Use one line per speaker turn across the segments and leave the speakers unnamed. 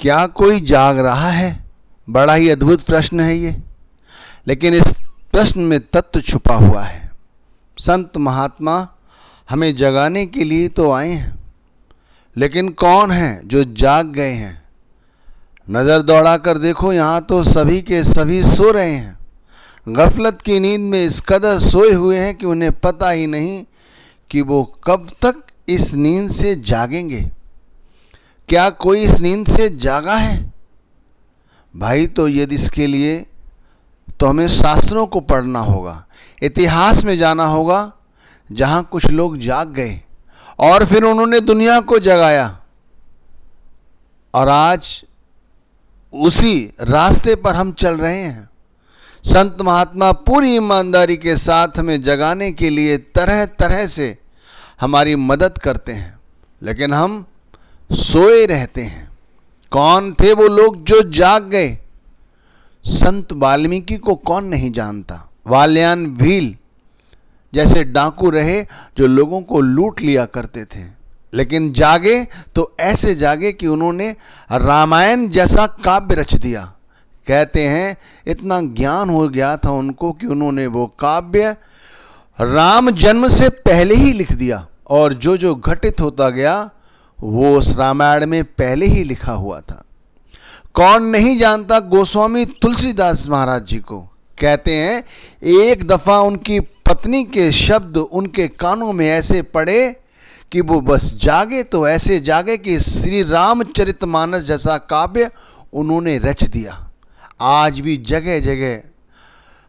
क्या कोई जाग रहा है? बड़ा ही अद्भुत प्रश्न है ये, लेकिन इस प्रश्न में तत्व छुपा हुआ है। संत महात्मा हमें जगाने के लिए तो आए हैं, लेकिन कौन है जो जाग गए हैं? नज़र दौड़ा कर देखो, यहाँ तो सभी के सभी सो रहे हैं। गफलत की नींद में इस कदर सोए हुए हैं कि उन्हें पता ही नहीं कि वो कब तक इस नींद से जागेंगे। क्या कोई इस नींद से जागा है? भाई, तो यदि इसके लिए तो हमें शास्त्रों को पढ़ना होगा, इतिहास में जाना होगा, जहाँ कुछ लोग जाग गए और फिर उन्होंने दुनिया को जगाया। और आज उसी रास्ते पर हम चल रहे हैं। संत महात्मा पूरी ईमानदारी के साथ हमें जगाने के लिए तरह तरह से हमारी मदद करते हैं, लेकिन हम सोए रहते हैं। कौन थे वो लोग जो जाग गए? संत वाल्मीकि को कौन नहीं जानता? वाल्यान भील जैसे डाकू रहे जो लोगों को लूट लिया करते थे, लेकिन जागे तो ऐसे जागे कि उन्होंने रामायण जैसा काव्य रच दिया। कहते हैं इतना ज्ञान हो गया था उनको कि उन्होंने वो काव्य राम जन्म से पहले ही लिख दिया, और जो जो घटित होता गया वो उस रामायण में पहले ही लिखा हुआ था। कौन नहीं जानता गोस्वामी तुलसीदास महाराज जी को? कहते हैं एक दफा उनकी पत्नी के शब्द उनके कानों में ऐसे पड़े कि वो बस जागे तो ऐसे जागे कि श्री रामचरितमानस जैसा काव्य उन्होंने रच दिया। आज भी जगह जगह,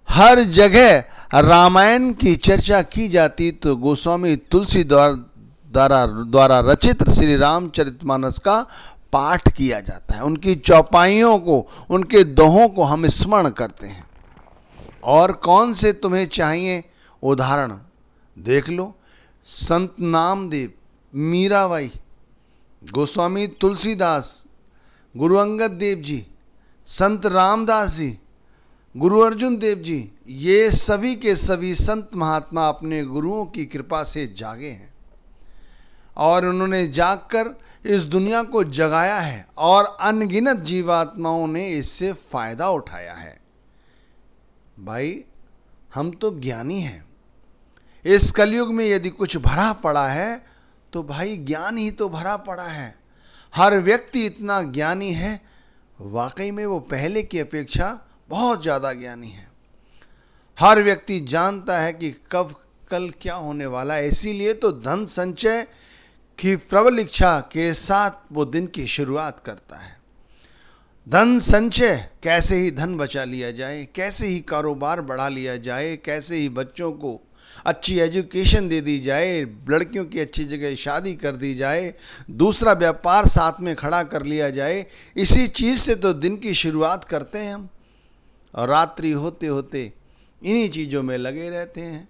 हर जगह रामायण की चर्चा की जाती तो गोस्वामी तुलसी द्वारा रचित श्री रामचरितमानस का पाठ किया जाता है। उनकी चौपाइयों को, उनके दोहों को हम स्मरण करते हैं। और कौन से तुम्हें चाहिए उदाहरण? देख लो, संत नामदेव, मीराबाई, गोस्वामी तुलसीदास, गुरु अंगद देव जी, संत रामदास जी, गुरु अर्जुन देव जी, ये सभी के सभी संत महात्मा अपने गुरुओं की कृपा से जागे हैं और उन्होंने जागकर इस दुनिया को जगाया है और अनगिनत जीवात्माओं ने इससे फायदा उठाया है। भाई, हम तो ज्ञानी हैं। इस कलयुग में यदि कुछ भरा पड़ा है तो भाई ज्ञान ही तो भरा पड़ा है। हर व्यक्ति इतना ज्ञानी है, वाकई में वो पहले की अपेक्षा बहुत ज़्यादा ज्ञानी है। हर व्यक्ति जानता है कि कब कल क्या होने वाला है, इसीलिए तो धन संचय की प्रबल इच्छा के साथ वो दिन की शुरुआत करता है। धन संचय, कैसे ही धन बचा लिया जाए, कैसे ही कारोबार बढ़ा लिया जाए, कैसे ही बच्चों को अच्छी एजुकेशन दे दी जाए, लड़कियों की अच्छी जगह शादी कर दी जाए, दूसरा व्यापार साथ में खड़ा कर लिया जाए, इसी चीज़ से तो दिन की शुरुआत करते हैं हम। और रात्रि होते होते इन्हीं चीज़ों में लगे रहते हैं,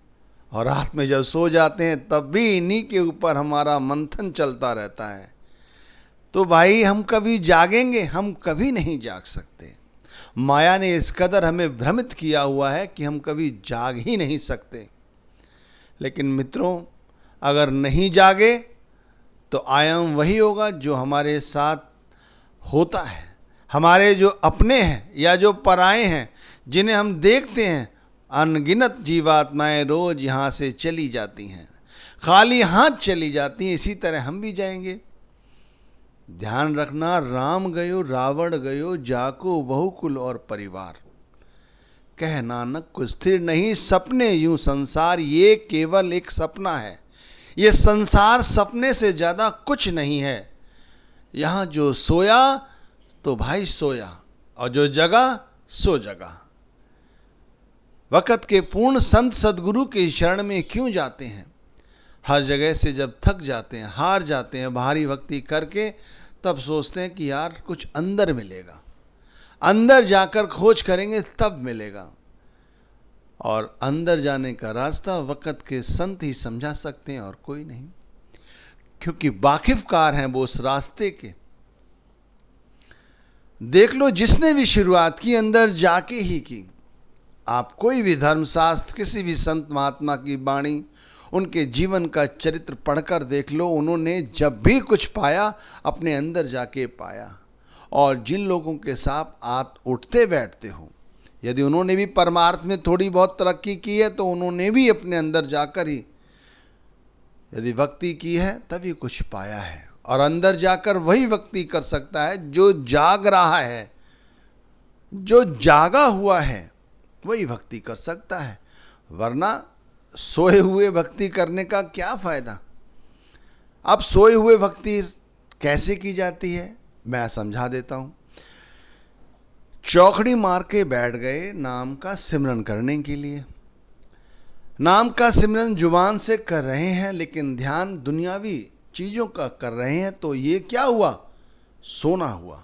और रात में जब सो जाते हैं तब भी इन्हीं के ऊपर हमारा मंथन चलता रहता है। तो भाई, हम कभी जागेंगे? हम कभी नहीं जाग सकते। माया ने इस कदर हमें भ्रमित किया हुआ है कि हम कभी जाग ही नहीं सकते। लेकिन मित्रों, अगर नहीं जागे तो आयाम वही होगा जो हमारे साथ होता है। हमारे जो अपने हैं या जो पराए हैं, जिन्हें हम देखते हैं, अनगिनत जीवात्माएं रोज यहाँ से चली जाती हैं, खाली हाथ चली जाती हैं। इसी तरह हम भी जाएंगे। ध्यान रखना, राम गयो रावण गयो, जाको बहुकुल और परिवार। कह नानक कुछ स्थिर नहीं, सपने यूं संसार, ये केवल एक सपना है। ये संसार सपने से ज़्यादा कुछ नहीं है। यहाँ जो सोया तो भाई सोया, और जो जगा सो जगा। वक़्त के पूर्ण संत सदगुरु के शरण में क्यों जाते हैं? हर जगह से जब थक जाते हैं, हार जाते हैं भारी भक्ति करके, तब सोचते हैं कि यार कुछ अंदर मिलेगा, अंदर जाकर खोज करेंगे तब मिलेगा। और अंदर जाने का रास्ता वक़्त के संत ही समझा सकते हैं और कोई नहीं, क्योंकि वाकिफकार हैं वो उस रास्ते के। देख लो, जिसने भी शुरुआत की अंदर जाके ही की। आप कोई भी धर्मशास्त्र, किसी भी संत महात्मा की वाणी, उनके जीवन का चरित्र पढ़कर देख लो, उन्होंने जब भी कुछ पाया अपने अंदर जाके पाया। और जिन लोगों के साथ आप उठते बैठते हो, यदि उन्होंने भी परमार्थ में थोड़ी बहुत तरक्की की है तो उन्होंने भी अपने अंदर जाकर ही यदि भक्ति की है तभी कुछ पाया है। और अंदर जाकर वही भक्ति कर सकता है जो जाग रहा है, जो जागा हुआ है वही भक्ति कर सकता है, वरना सोए हुए भक्ति करने का क्या फायदा। अब सोए हुए भक्ति कैसे की जाती है मैं समझा देता हूं। चौखड़ी मार के बैठ गए नाम का सिमरन करने के लिए। नाम का सिमरन जुबान से कर रहे हैं लेकिन ध्यान दुनियावी चीजों का कर रहे हैं, तो ये क्या हुआ, सोना हुआ।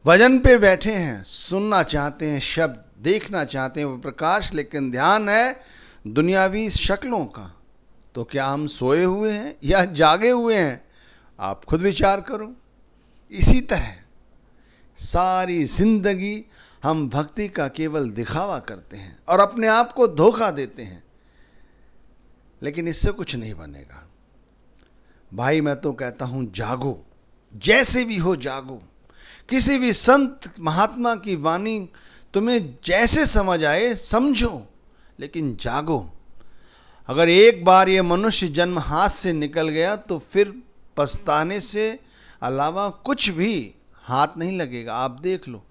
भजन पे बैठे हैं, सुनना चाहते हैं शब्द, देखना चाहते हैं वो प्रकाश, लेकिन ध्यान है दुनियावी शक्लों का, तो क्या हम सोए हुए हैं या जागे हुए हैं, आप खुद विचार करो। इसी तरह सारी जिंदगी हम भक्ति का केवल दिखावा करते हैं और अपने आप को धोखा देते हैं, लेकिन इससे कुछ नहीं बनेगा। भाई मैं तो कहता हूं जागो, जैसे भी हो जागो। किसी भी संत महात्मा की वाणी तुम्हें जैसे समझ आए समझो, लेकिन जागो। अगर एक बार ये मनुष्य जन्म हाथ से निकल गया तो फिर पछताने से अलावा कुछ भी हाथ नहीं लगेगा। आप देख लो,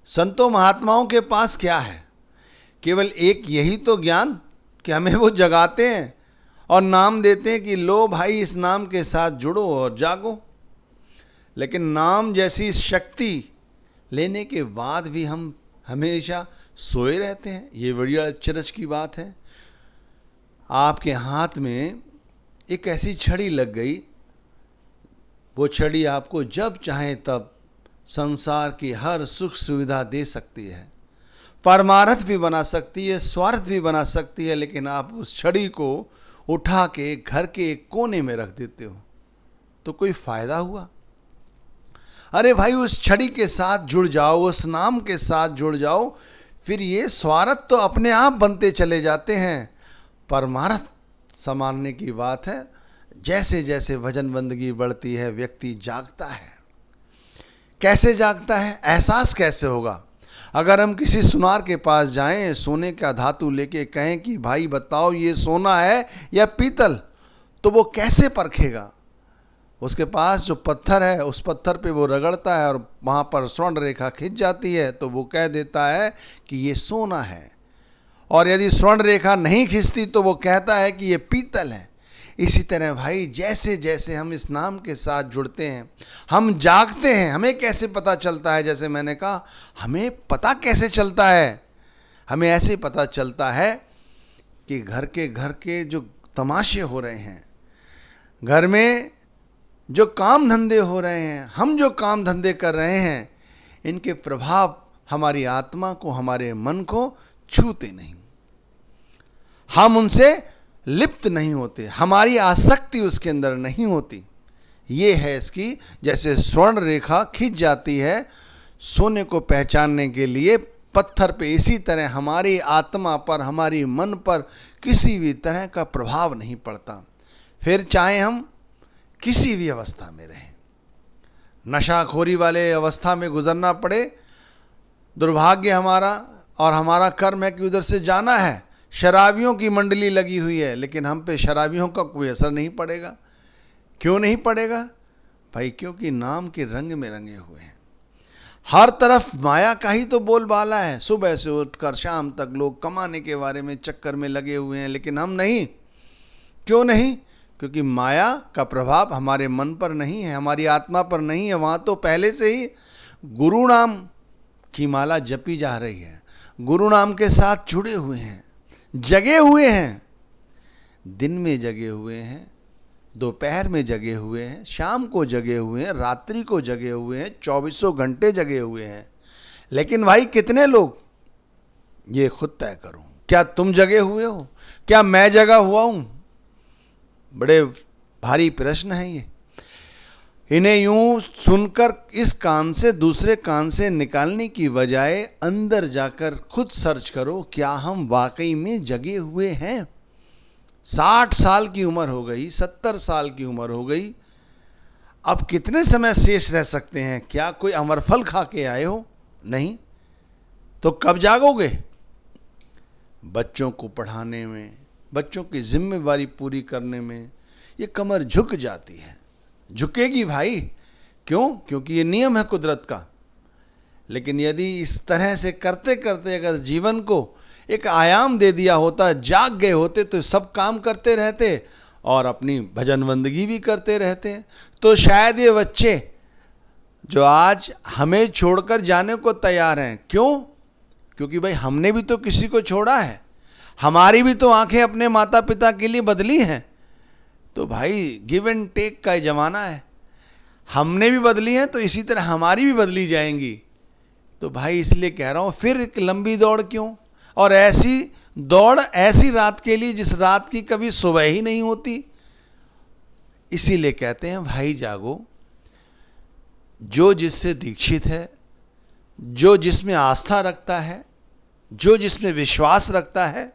संतों महात्माओं के पास क्या है, केवल एक यही तो ज्ञान कि हमें वो जगाते हैं और नाम देते हैं कि लो भाई इस नाम के साथ जुड़ो और जागो। लेकिन नाम जैसी शक्ति लेने के बाद भी हम हमेशा सोए रहते हैं, ये बड़ी अचरज की बात है। आपके हाथ में एक ऐसी छड़ी लग गई, वो छड़ी आपको जब चाहे तब संसार की हर सुख सुविधा दे सकती है, परमार्थ भी बना सकती है, स्वार्थ भी बना सकती है, लेकिन आप उस छड़ी को उठा के घर के एक कोने में रख देते हो तो कोई फायदा हुआ? अरे भाई उस छड़ी के साथ जुड़ जाओ, उस नाम के साथ जुड़ जाओ, फिर ये स्वार्थ तो अपने आप बनते चले जाते हैं। परमार्थ संभालने की बात है। जैसे जैसे भजन बंदगी बढ़ती है व्यक्ति जागता है। कैसे जागता है, एहसास कैसे होगा? अगर हम किसी सुनार के पास जाएं, सोने का धातु लेके कहें कि भाई बताओ ये सोना है या पीतल, तो वो कैसे परखेगा? उसके पास जो पत्थर है उस पत्थर पे वो रगड़ता है और वहाँ पर स्वर्ण रेखा खिंच जाती है तो वो कह देता है कि ये सोना है, और यदि स्वर्ण रेखा नहीं खिंचती तो वो कहता है कि ये पीतल है। इसी तरह भाई जैसे जैसे हम इस नाम के साथ जुड़ते हैं हम जागते हैं। हमें कैसे पता चलता है? जैसे मैंने कहा, हमें पता कैसे चलता है? हमें ऐसे पता चलता है कि घर के जो तमाशे हो रहे हैं, घर में जो काम धंधे हो रहे हैं, हम जो काम धंधे कर रहे हैं, इनके प्रभाव हमारी आत्मा को, हमारे मन को छूते नहीं। हम उनसे लिप्त नहीं होते, हमारी आसक्ति उसके अंदर नहीं होती। ये है इसकी, जैसे स्वर्ण रेखा खिंच जाती है सोने को पहचानने के लिए पत्थर पे, इसी तरह हमारी आत्मा पर, हमारी मन पर किसी भी तरह का प्रभाव नहीं पड़ता। फिर चाहे हम किसी भी अवस्था में रहें, नशाखोरी वाले अवस्था में गुजरना पड़े, दुर्भाग्य हमारा और हमारा कर्म है कि उधर से जाना है। शराबियों की मंडली लगी हुई है, लेकिन हम पे शराबियों का कोई असर नहीं पड़ेगा। क्यों नहीं पड़ेगा भाई? क्योंकि नाम के रंग में रंगे हुए हैं। हर तरफ माया का ही तो बोलबाला है। सुबह से उठकर शाम तक लोग कमाने के बारे में चक्कर में लगे हुए हैं, लेकिन हम नहीं। क्यों नहीं? क्योंकि माया का प्रभाव हमारे मन पर नहीं है, हमारी आत्मा पर नहीं है। वहाँ तो पहले से ही गुरु नाम की माला जपी जा रही है, गुरु नाम के साथ जुड़े हुए हैं, जगे हुए हैं। दिन में जगे हुए हैं, दोपहर में जगे हुए हैं, शाम को जगे हुए हैं, रात्रि को जगे हुए हैं, 24 घंटे जगे हुए हैं। लेकिन भाई कितने लोग, ये खुद तय करो। क्या तुम जगे हुए हो? क्या मैं जगा हुआ हूं? बड़े भारी प्रश्न है ये। इन्हें यूं सुनकर इस कान से दूसरे कान से निकालने की बजाय अंदर जाकर खुद सर्च करो, क्या हम वाकई में जगे हुए हैं? 60 साल की उम्र हो गई, 70 साल की उम्र हो गई, अब कितने समय शेष रह सकते हैं? क्या कोई अमर फल खा के आए हो? नहीं। तो कब जागोगे? बच्चों को पढ़ाने में, बच्चों की जिम्मेवारी पूरी करने में ये कमर झुक जाती है। झुकेगी भाई, क्यों? क्योंकि ये नियम है कुदरत का। लेकिन यदि इस तरह से करते करते अगर जीवन को एक आयाम दे दिया होता, जाग गए होते, तो सब काम करते रहते और अपनी भजन बंदगी भी करते रहते, तो शायद ये बच्चे जो आज हमें छोड़कर जाने को तैयार हैं, क्यों? क्योंकि भाई हमने भी तो किसी को छोड़ा है, हमारी भी तो आंखें अपने माता पिता के लिए बदली हैं। तो भाई गिव एंड टेक का ज़माना है, हमने भी बदली हैं तो इसी तरह हमारी भी बदली जाएंगी। तो भाई इसलिए कह रहा हूँ, फिर एक लंबी दौड़ क्यों? और ऐसी दौड़ ऐसी रात के लिए जिस रात की कभी सुबह ही नहीं होती। इसीलिए कहते हैं भाई जागो। जो जिससे दीक्षित है, जो जिसमें आस्था रखता है, जो जिसमें विश्वास रखता है,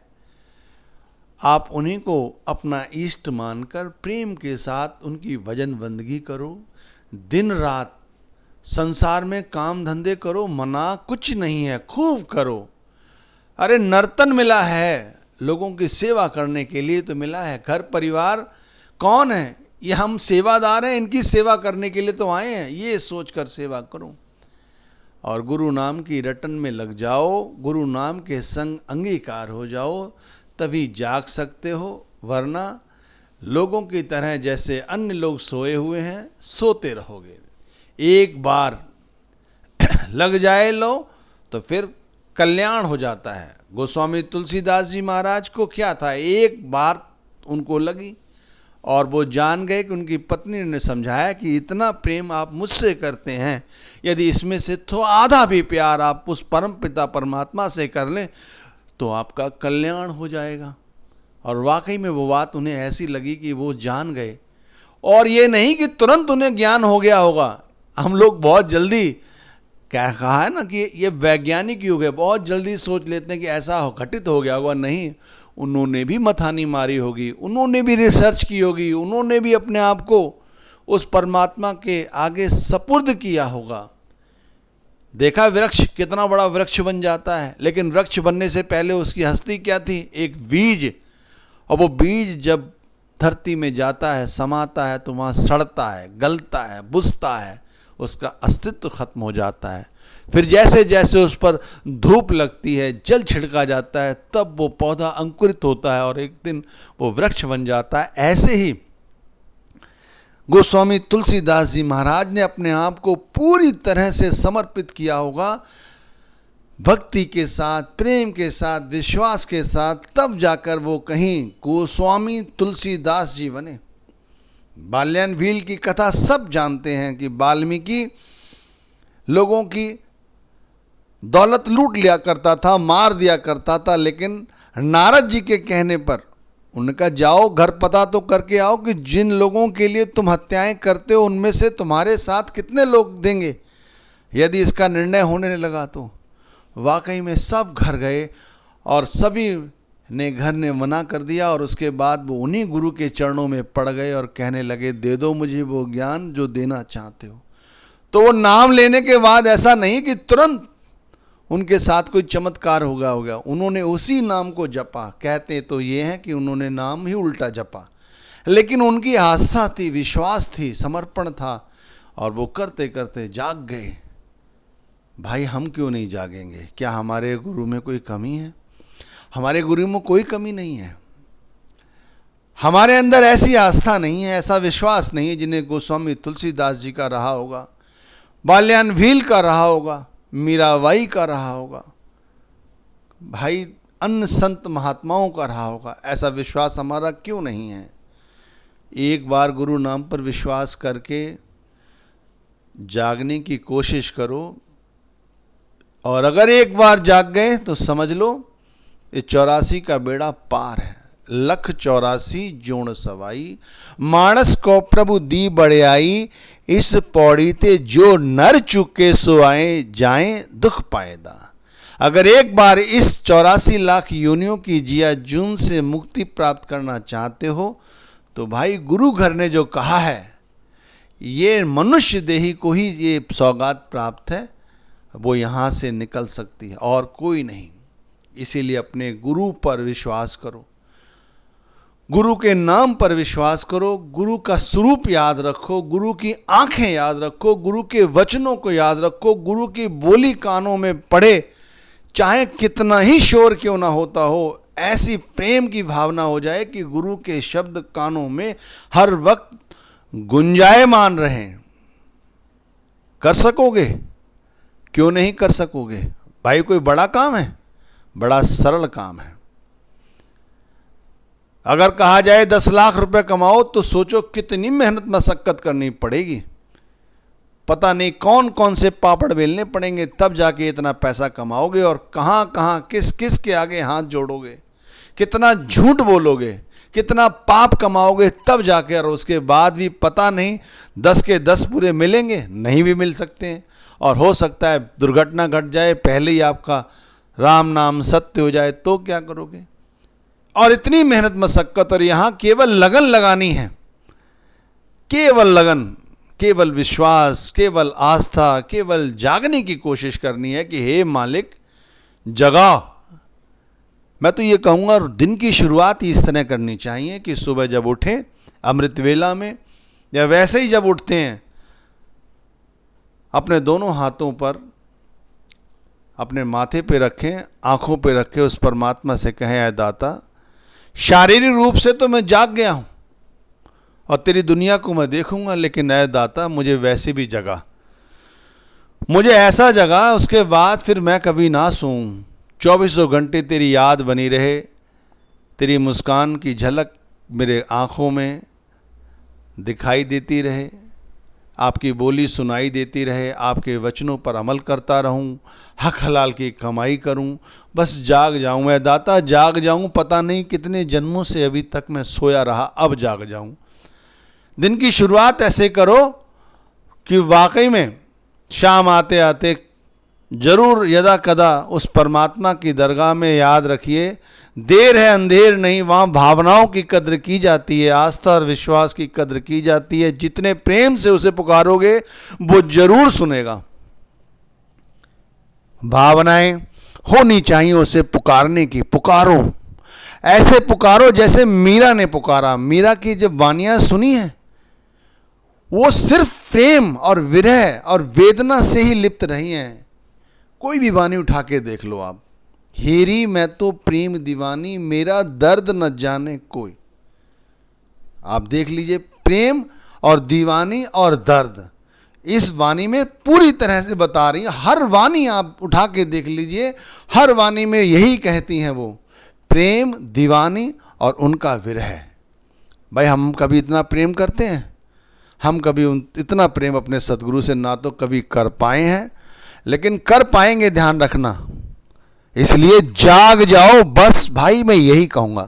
आप उन्हीं को अपना इष्ट मानकर प्रेम के साथ उनकी भजन बंदगी करो। दिन रात संसार में काम धंधे करो, मना कुछ नहीं है, खूब करो। अरे नर्तन मिला है, लोगों की सेवा करने के लिए तो मिला है। घर परिवार कौन है? ये हम सेवादार हैं, इनकी सेवा करने के लिए तो आए हैं, ये सोचकर सेवा करो। और गुरु नाम की रटन में लग जाओ, गुरु नाम के संग अंगीकार हो जाओ, तभी जाग सकते हो। वरना लोगों की तरह जैसे अन्य लोग सोए हुए हैं, सोते रहोगे। एक बार लग जाए लो तो फिर कल्याण हो जाता है। गोस्वामी तुलसीदास जी महाराज को क्या था, एक बार उनको लगी और वो जान गए कि उनकी पत्नी ने समझाया कि इतना प्रेम आप मुझसे करते हैं, यदि इसमें से तो आधा भी प्यार आप उस परम पिता परमात्मा से कर लें तो आपका कल्याण हो जाएगा। और वाकई में वो बात उन्हें ऐसी लगी कि वो जान गए। और ये नहीं कि तुरंत उन्हें ज्ञान हो गया होगा। हम लोग बहुत जल्दी, क्या कहा है ना कि ये वैज्ञानिक युग है, बहुत जल्दी सोच लेते हैं कि ऐसा घटित हो गया होगा। नहीं, उन्होंने भी मथानी मारी होगी, उन्होंने भी रिसर्च की होगी, उन्होंने भी अपने आप को उस परमात्मा के आगे सपुर्द किया होगा। देखा वृक्ष कितना बड़ा वृक्ष बन जाता है, लेकिन वृक्ष बनने से पहले उसकी हस्ती क्या थी? एक बीज। और वो बीज जब धरती में जाता है, समाता है, तो वहाँ सड़ता है, गलता है, बुझता है, उसका अस्तित्व खत्म हो जाता है। फिर जैसे जैसे उस पर धूप लगती है, जल छिड़का जाता है, तब वो पौधा अंकुरित होता है और एक दिन वो वृक्ष बन जाता है। ऐसे ही गोस्वामी तुलसीदास जी महाराज ने अपने आप को पूरी तरह से समर्पित किया होगा, भक्ति के साथ, प्रेम के साथ, विश्वास के साथ, तब जाकर वो कहीं गोस्वामी तुलसीदास जी बने। बाल्यान भील की कथा सब जानते हैं कि वाल्मीकि लोगों की दौलत लूट लिया करता था, मार दिया करता था, लेकिन नारद जी के कहने पर उनका जाओ घर पता तो करके आओ कि जिन लोगों के लिए तुम हत्याएं करते हो उनमें से तुम्हारे साथ कितने लोग देंगे। यदि इसका निर्णय होने लगा तो वाकई में सब घर गए और सभी ने घर ने मना कर दिया। और उसके बाद वो उन्हीं गुरु के चरणों में पड़ गए और कहने लगे, दे दो मुझे वो ज्ञान जो देना चाहते हो। तो वो नाम लेने के बाद ऐसा नहीं कि तुरंत उनके साथ कोई चमत्कार हो गया, उन्होंने उसी नाम को जपा। कहते तो ये हैं कि उन्होंने नाम ही उल्टा जपा, लेकिन उनकी आस्था थी, विश्वास थी, समर्पण था, और वो करते करते जाग गए। भाई हम क्यों नहीं जागेंगे? क्या हमारे गुरु में कोई कमी है? हमारे गुरु में कोई कमी नहीं है। हमारे अंदर ऐसी आस्था नहीं है, ऐसा विश्वास नहीं है जिन्हें गोस्वामी तुलसीदास जी का रहा होगा, बाल्यान भील का रहा होगा, मीराबाई का रहा होगा, भाई अन्य संत महात्माओं का रहा होगा। ऐसा विश्वास हमारा क्यों नहीं है? एक बार गुरु नाम पर विश्वास करके जागने की कोशिश करो, और अगर एक बार जाग गए तो समझ लो ये 84 का बेड़ा पार है। लख 84 जोड़ सवाई, मानस को प्रभु दी बड़ियाई, इस पौड़ी ते जो नर चुके सो आए, जाएं दुख पाएदा। अगर एक बार इस 84 लाख योनियों की जिया जून से मुक्ति प्राप्त करना चाहते हो तो भाई गुरु घर ने जो कहा है ये मनुष्य देही को ही ये सौगात प्राप्त है, वो यहाँ से निकल सकती है और कोई नहीं। इसीलिए अपने गुरु पर विश्वास करो, गुरु के नाम पर विश्वास करो, गुरु का स्वरूप याद रखो, गुरु की आंखें याद रखो, गुरु के वचनों को याद रखो, गुरु की बोली कानों में पड़े, चाहे कितना ही शोर क्यों ना होता हो, ऐसी प्रेम की भावना हो जाए कि गुरु के शब्द कानों में हर वक्त गुंजायमान रहें। कर सकोगे? क्यों नहीं कर सकोगे भाई? कोई बड़ा काम है? बड़ा सरल काम है। अगर कहा जाए 10 लाख रुपए कमाओ तो सोचो कितनी मेहनत मशक्कत करनी पड़ेगी। पता नहीं कौन कौन से पापड़ बेलने पड़ेंगे, तब जाके इतना पैसा कमाओगे, और कहाँ कहाँ किस किस के आगे हाथ जोड़ोगे, कितना झूठ बोलोगे, कितना पाप कमाओगे, तब जाके, और उसके बाद भी पता नहीं 10 के 10 पूरे मिलेंगे, नहीं भी मिल सकते हैं, और हो सकता है दुर्घटना घट जाए, पहले ही आपका राम नाम सत्य हो जाए, तो क्या करोगे? और इतनी मेहनत मशक्कत, और यहाँ केवल लगन लगानी है, केवल लगन, केवल विश्वास, केवल आस्था, केवल जागने की कोशिश करनी है कि हे मालिक जगा। मैं तो ये कहूँगा दिन की शुरुआत ही इस तरह करनी चाहिए कि सुबह जब उठें अमृत वेला में, या वैसे ही जब उठते हैं, अपने दोनों हाथों पर अपने माथे पे रखें, आंखों पे रखें, उस परमात्मा से कहें, ऐ दाता, शारीरिक रूप से तो मैं जाग गया हूँ और तेरी दुनिया को मैं देखूंगा, लेकिन ऐ दाता मुझे वैसे भी जगा, मुझे ऐसा जगा, उसके बाद फिर मैं कभी ना सोऊं, 24 घंटे तेरी याद बनी रहे, तेरी मुस्कान की झलक मेरे आँखों में दिखाई देती रहे, आपकी बोली सुनाई देती रहे, आपके वचनों पर अमल करता रहूं, हक हलाल की कमाई करूं, बस जाग जाऊं, मैं दाता जाग जाऊं, पता नहीं कितने जन्मों से अभी तक मैं सोया रहा, अब जाग जाऊं। दिन की शुरुआत ऐसे करो कि वाकई में शाम आते आते जरूर यदा कदा उस परमात्मा की दरगाह में याद रखिए, देर है अंधेर नहीं, वहाँ भावनाओं की कद्र की जाती है, आस्था और विश्वास की कद्र की जाती है। जितने प्रेम से उसे पुकारोगे वो जरूर सुनेगा। भावनाएं होनी चाहिए उसे पुकारने की, पुकारो, ऐसे पुकारो जैसे मीरा ने पुकारा। मीरा की जब वानियां सुनी है, वो सिर्फ प्रेम और विरह और वेदना से ही लिप्त रही हैं। कोई भी वाणी उठा के देख लो आप, हेरी मैं तो प्रेम दीवानी, मेरा दर्द न जाने कोई। आप देख लीजिए, प्रेम और दीवानी और दर्द इस वाणी में पूरी तरह से बता रही है। हर वाणी आप उठा के देख लीजिए, हर वाणी में यही कहती हैं वो, प्रेम, दीवानी और उनका विरह। भाई हम कभी इतना प्रेम करते हैं? हम कभी इतना प्रेम अपने सतगुरु से ना तो कभी कर पाए हैं, लेकिन कर पाएंगे, ध्यान रखना। इसलिए जाग जाओ, बस भाई मैं यही कहूँगा।